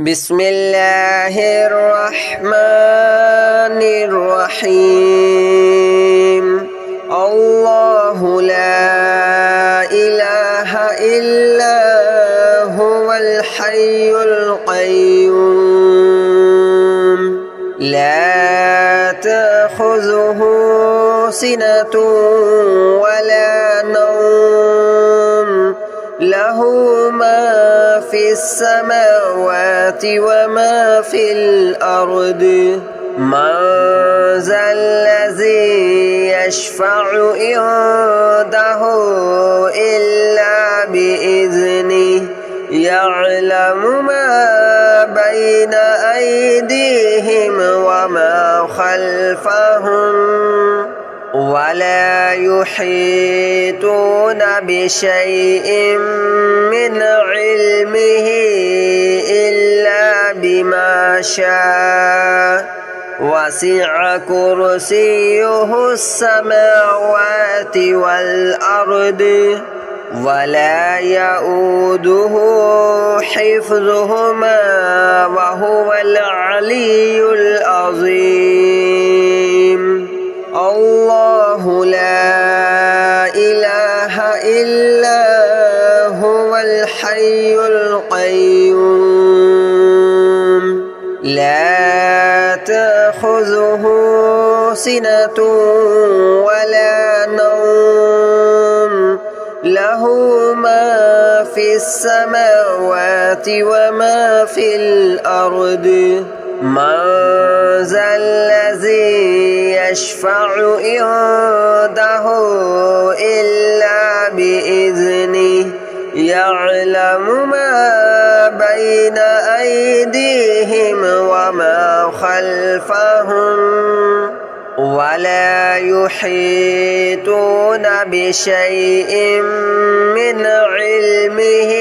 بسم الله الرحمن الرحيم الله لا إله إلا هو الحي القيوم لا تأخذه سنة ولا نوم له ما في السماوات وما في الأرض من ذا الذي يشفع عنده إلا بإذنه يعلم ما بين أيديهم وما خلفهم ولا يحيطون بشيء من علمه إلا بما شاء وسع كرسيه السماوات والأرض ولا يؤوده حفظهما وهو العلي العظيم الله لا إله إلا هو الحي القيوم لا تأخذه سنة ولا نوم له ما في السماوات وما في الأرض من ذا الذي يشفع عنده إلا بإذنه يعلم ما بين أيديهم وما خلفهم ولا يحيطون بشيء من علمه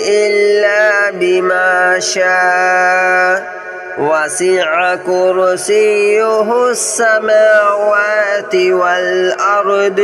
إلا بما شاء وسع كرسيه السماوات والأرض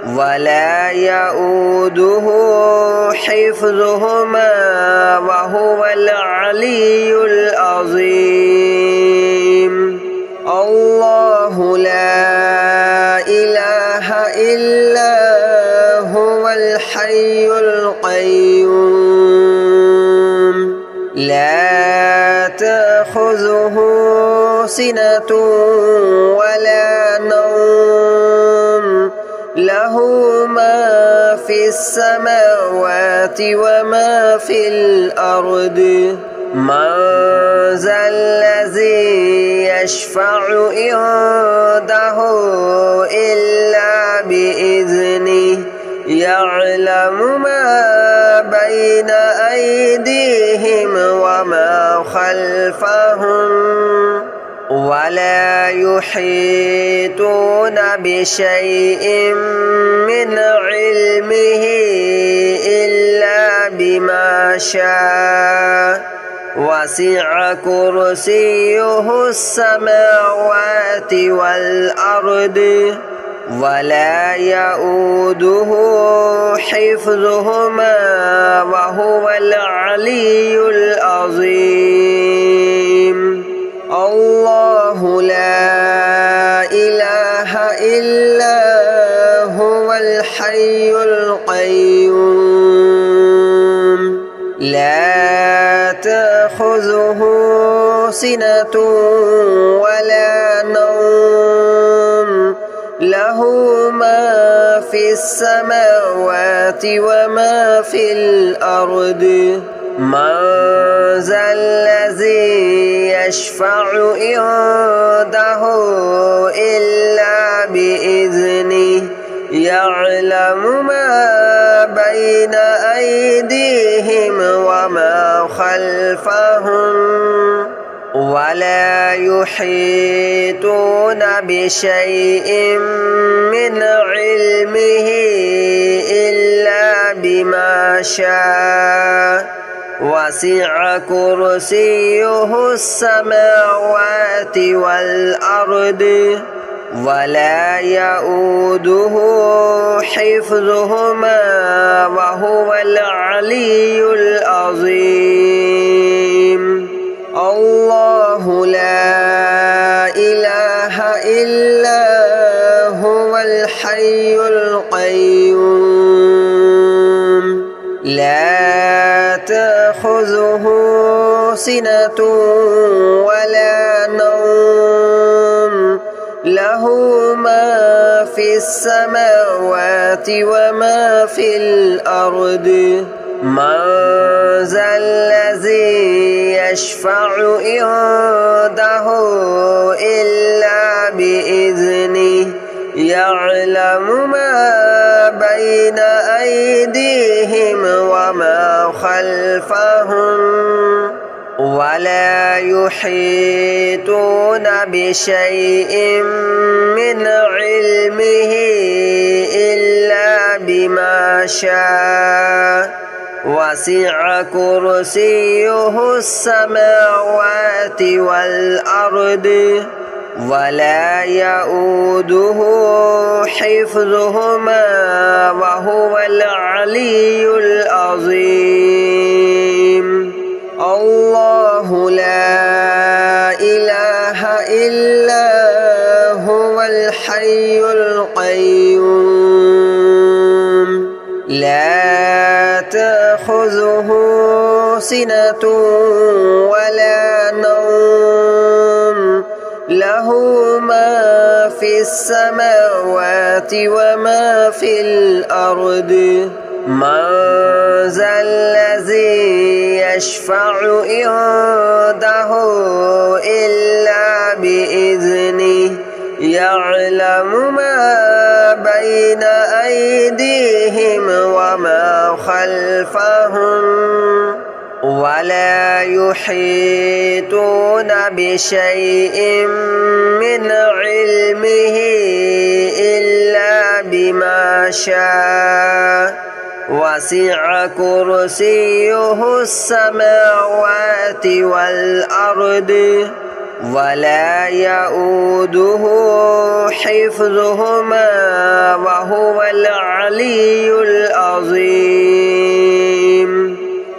ولا يؤوده حفظهما وهو العلي العظيم الله لا إله إلا هو الحي القيوم لا تأخذه سنة ولا نوم له ما في السماوات وما في الأرض من ذا الذي يشفع عنده إلا بإذنه يعلم ما بين أيديهم وما خلفهم ولا يحيطون بشيء من علمه إلا بما شاء وسع كرسيه السماوات والأرض ولا يؤوده حفظهما وهو العلي العظيم الله لا إله إلا هو الحي القيوم لا تأخذه سنة ولا نوم له ما في السماوات وما في الأرض من ذا الذي يشفع عنده إلا بإذنه يعلم ما بين أيديهم وما خلفهم ولا يحيطون بشيء من علمه إلا بما شاء وسع كرسيه السماوات والأرض ولا يؤوده حفظهما وهو العلي العظيم. تأخذه سنة ولا نوم له ما في السماوات وما في الأرض من ذا الذي يشفع عنده إلا بإذنه يعلم ما بين أيديهم وما خلفهم ولا يحيطون بشيء من علمه إلا بما شاء وسع كرسيه السماوات والأرض ولا يؤوده حفظهما وهو العلي العظيم الله لا إله إلا هو الحي القيوم لا تأخذه سنة ولا نوم له ما في السماوات وما في الأرض من ذا الذي يشفع عنده إلا بإذنه يعلم ما بين أيديهم وما خلفهم ولا يحيطون بشيء من علمه إلا بما شاء وسع كرسيه السماوات والأرض ولا يؤوده حفظهما وهو العلي العظيم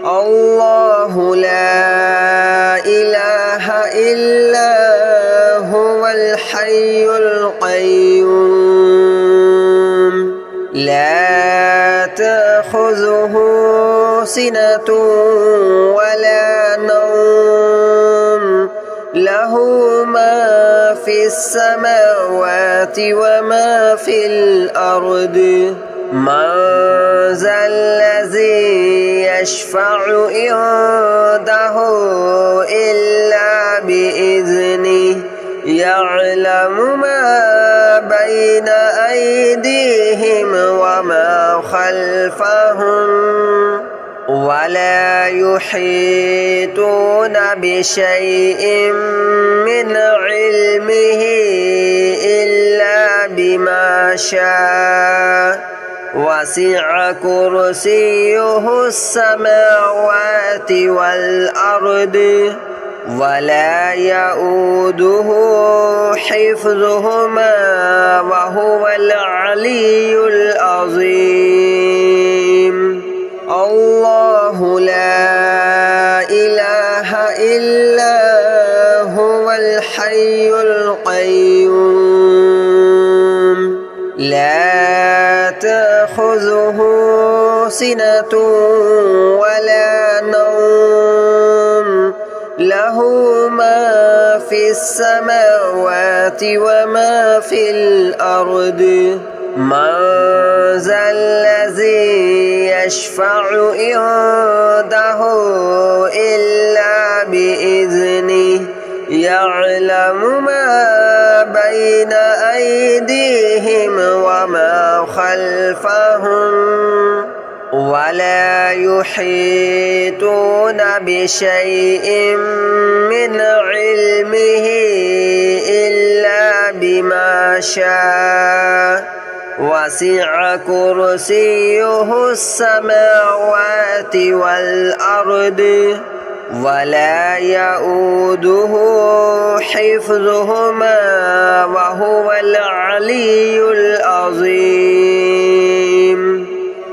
الله لا إله إلا هو الحي القيوم لا تأخذه سنة ولا نوم له ما في السماوات وما في الأرض من ذا الذي يشفع عنده إلا بإذنه يعلم ما بين أيديهم وما خلفهم ولا يحيطون بشيء من علمه إلا بما شاء وسع كرسيه السماوات والأرض ولا يؤوده حفظهما وهو العلي العظيم الله لا إله إلا هو الحي القيوم لا تأخذه سنة ولا نوم له ما في السماوات وما في الأرض من ذا الذي يشفع عنده إلا بإذنه يعلم ما بين أيديهم وما خلفهم ولا يحيطون بشيء من علمه إلا بما شاء وسع كرسيه السماوات والأرض ولا يؤوده حفظهما وهو العلي العظيم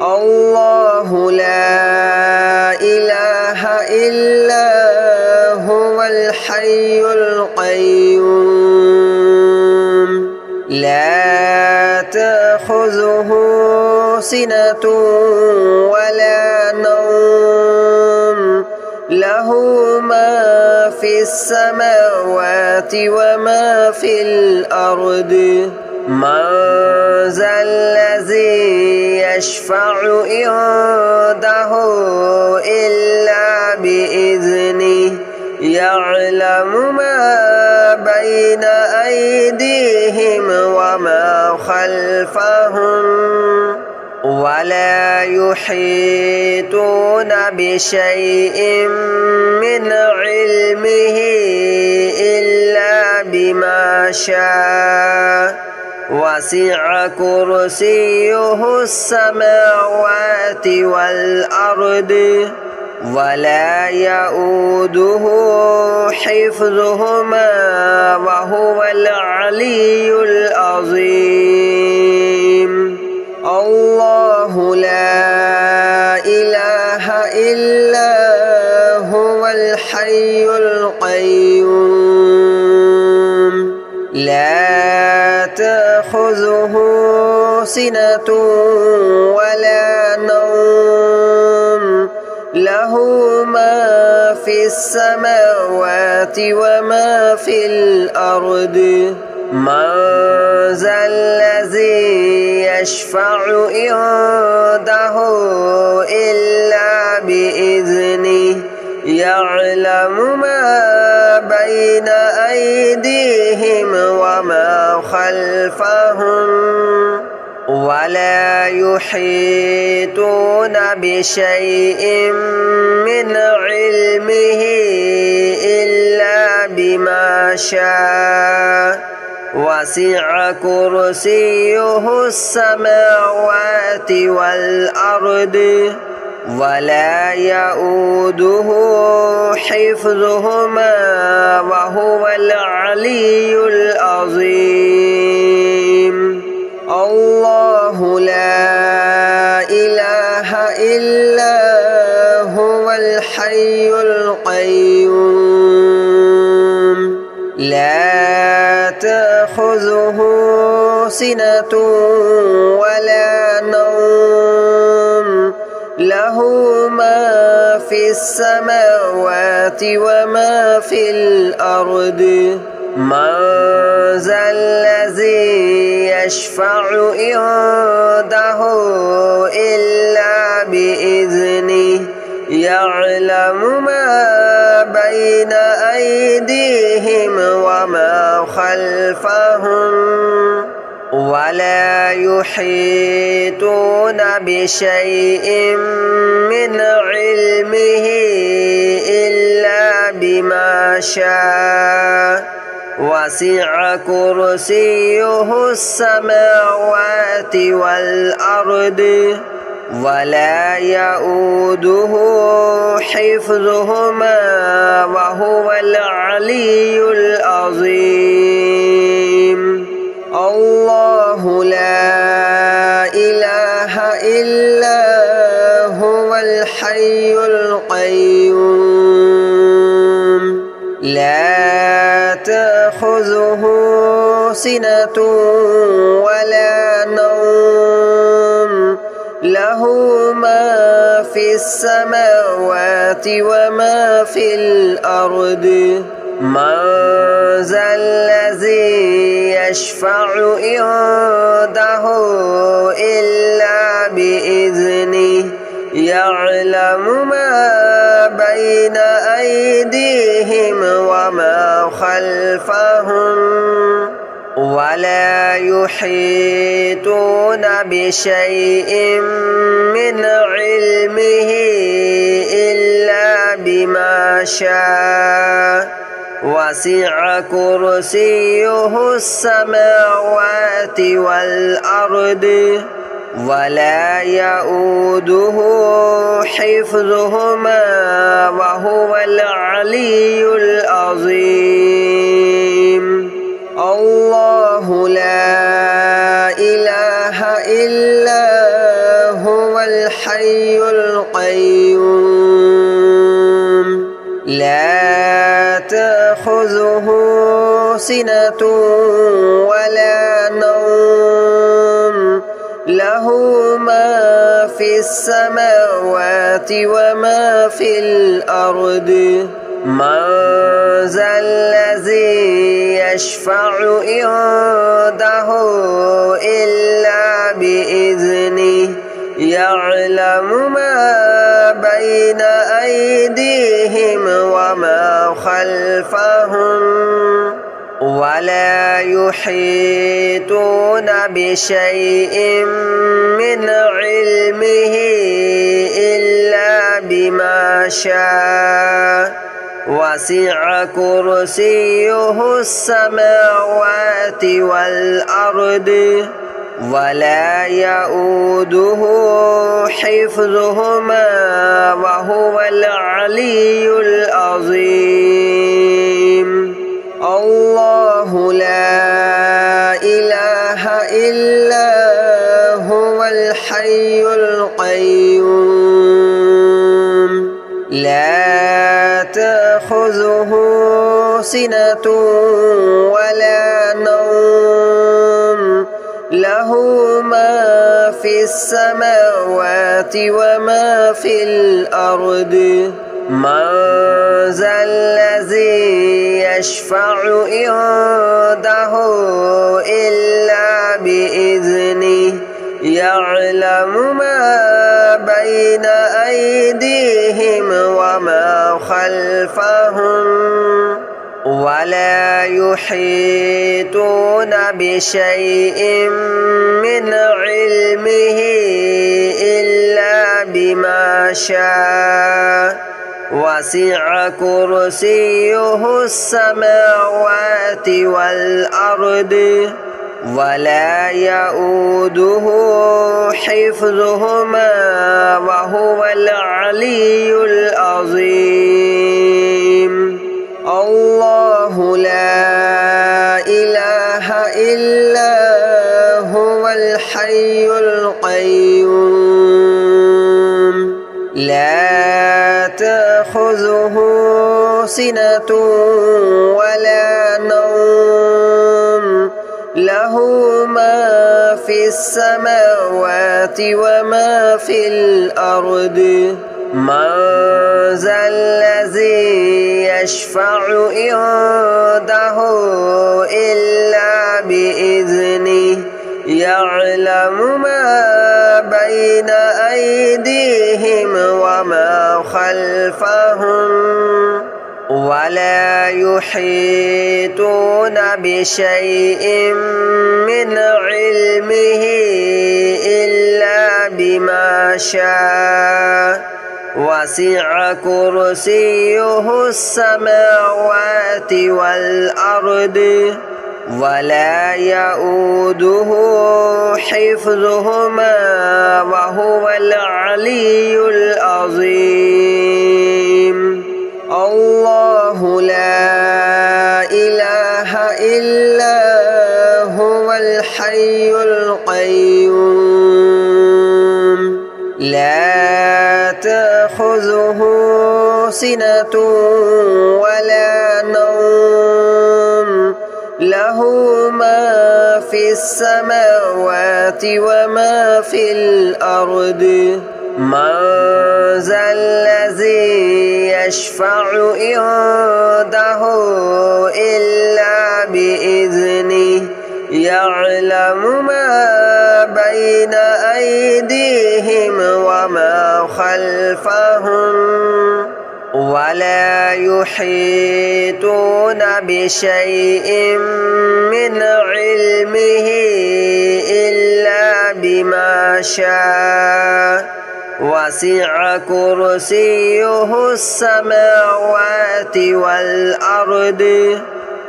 الله لا إله إلا هو الحي القيوم لا تأخذه سنة ولا نوم له له ما في السماوات وما في الأرض من ذا الذي يشفع عنده إلا بإذنه يعلم ما بين أيديهم وما خلفهم ولا يحيطون بشيء من علمه إلا بما شاء وسع كرسيه السماوات والأرض ولا يؤوده حفظهما وهو العلي العظيم الله لا إله إلا هو الحي القيوم لا تأخذه سنة ولا نوم له ما في السماوات وما في الأرض من ذا الذي يشفع عنده إلا بإذنه يعلم ما بين أيديهم وما خلفهم ولا يحيطون بشيء من علمه إلا بما شاء وسع كرسيه السماوات والأرض ولا يؤوده حفظهما وهو العلي العظيم الله لا إله إلا هو الحي القيوم لا تأخذه سنة ولا نوم له ما في السماوات وما في الأرض من ذا الذي يشفع عنده إلا بإذنه يعلم ما بين أيديهم وما خلفهم ولا يحيطون بشيء من علمه إلا بما شاء وسع كرسيه السماوات والأرض ولا يؤوده حفظهما وهو العلي العظيم الله لا إله إلا هو الحي القيوم لا تأخذه سنة ولا نوم له ما في السماوات وما في الأرض من ذا الذي يشفع عنده إلا بإذنه يعلم ما بين أيديهم وما خلفهم ولا يحيطون بشيء من علمه إلا بما شاء وسع كرسيه السماوات والأرض ولا يؤوده حفظهما وهو العلي العظيم الله لا إله إلا هو الحي القيوم لا تأخذه سنة ولا نوم له له ما في السماوات وما في الأرض من ذا الذي يشفع عنده إلا بإذنه يعلم ما بين أيديهم وما خلفهم ولا يحيطون بشيء من علمه إلا بما شاء وسع كرسيه السماوات والأرض ولا يؤوده حفظهما وهو العلي العظيم الله لا إله إلا هو الحي القيوم لا تأخذه سنة ولا نوم له ما في السماوات وما في الأرض من ذا الذي يشفع عنده إلا بإذنه يعلم ما بين أيديهم وما خلفهم ولا يحيطون بشيء من علمه إلا بما شاء وسع كرسيه السماوات والأرض ولا يؤوده حفظهما وهو العلي العظيم الله لا إله إلا هو الحي القيوم لا تأخذه سنة ولا نوم له ما في السماوات وما في الأرض من ذا الذي يشفع عنده إلا بإذنه يعلم ما بين أيديهم وما خلفهم ولا يحيطون بشيء من علمه إلا بما شاء وسع كرسيه السماوات والأرض ولا يؤوده حفظهما وهو العلي العظيم الله لا إله إلا هو الحي القيوم لا تأخذه سنة ولا نوم له ما في السماوات وما في الأرض من ذا الذي يشفع عنده إلا بإذنه يعلم ما بين أيديهم وما خلفهم ولا يحيطون بشيء من علمه إلا بما شاء وسع كرسيه السماوات والأرض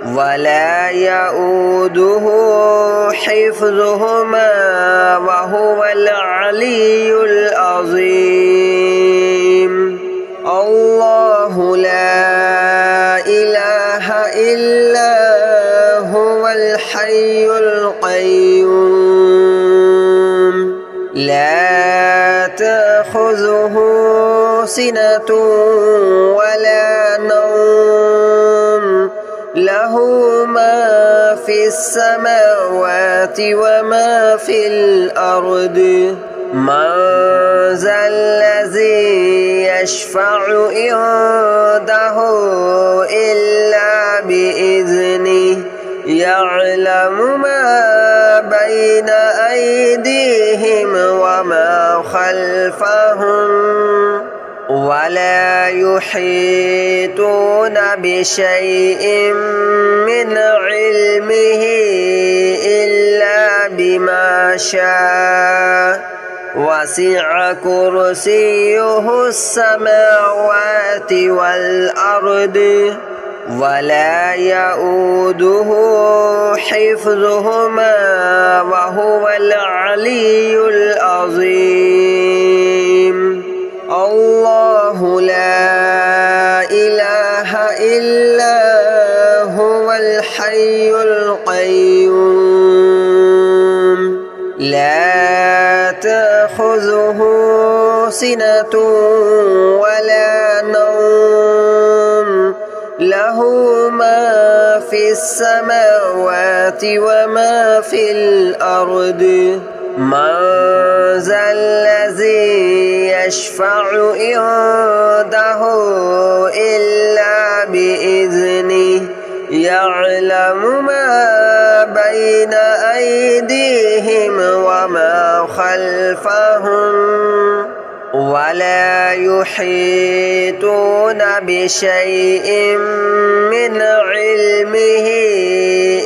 ولا يؤوده حفظهما وهو العلي العظيم الله لا إله إلا هو الحي القيوم لا تأخذه سنة ولا نوم له ما في السماوات وما في الأرض من ذا الذي يشفع عنده إلا بإذنه يعلم ما بين أيديهم وما خلفهم ولا يحيطون بشيء من علمه إلا بما شاء وسع كرسيه السماوات والأرض ولا يؤوده حفظهما وهو العلي العظيم الله لا إله إلا هو الحي القيوم لا تأخذه سنة ولا نوم له ما في السماوات وما في الأرض من ذا الذي يشفع عنده إلا بإذنه يعلم ما بين أيديهم وما خلفهم ولا يحيطون بشيء من علمه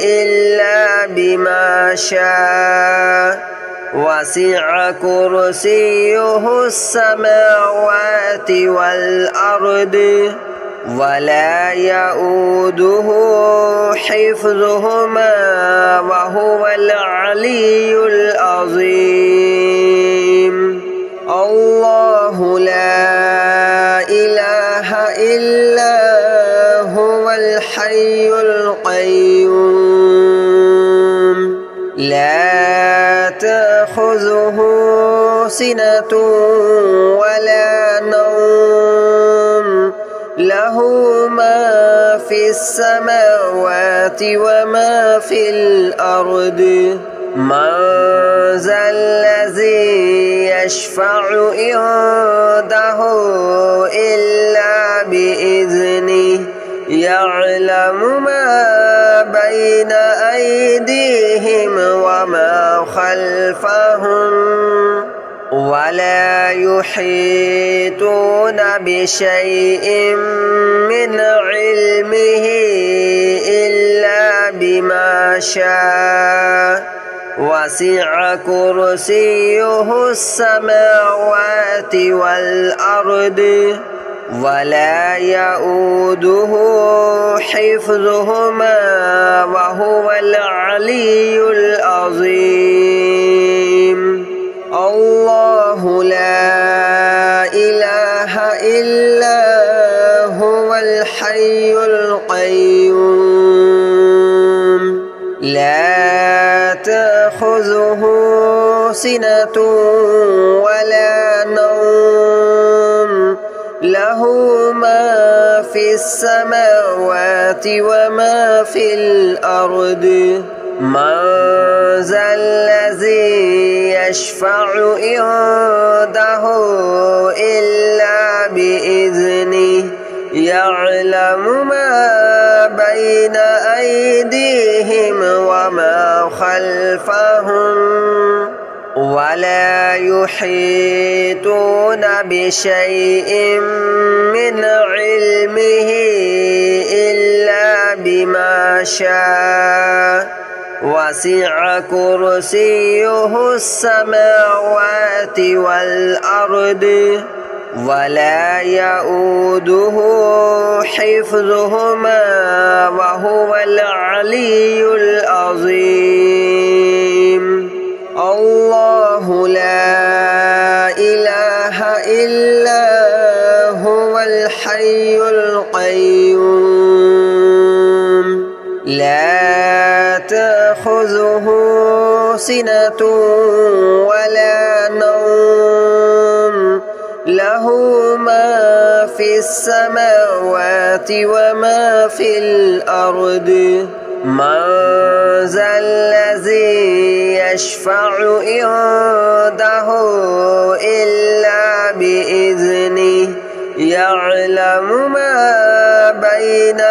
إلا بما شاء وسع كرسيه السماوات والأرض ولا يؤوده حفظهما وهو العلي العظيم الله لا إله إلا هو الحي القيوم لا تأخذه سنة ولا نوم له ما في السماوات وما في الأرض من ذا الذي يشفع عنده إلا بإذنه يعلم ما بين أيديهم وما خلفهم ولا يحيطون بشيء من علمه إلا بما شاء وسع كرسيه السماوات والأرض ولا يؤوده حفظهما وهو العلي العظيم الله لا إله إلا هو الحي القيوم لا تأخذه سنة ولا نوم له ما في السماوات وما في الأرض من ذا الذي يشفع عنده إلا بإذنه يعلم ما بين أيديهم وما خلفهم ولا يحيطون بشيء من علمه إلا بما شاء وسع كرسيه السماوات والأرض ولا يؤوده حفظهما وهو العلي العظيم الله لا إله إلا هو الحي القيوم لا تأخذه سنة ولا نوم له ما في السماوات وما في الأرض من ذا الذي يشفع عنده إلا بإذنه يعلم ما بين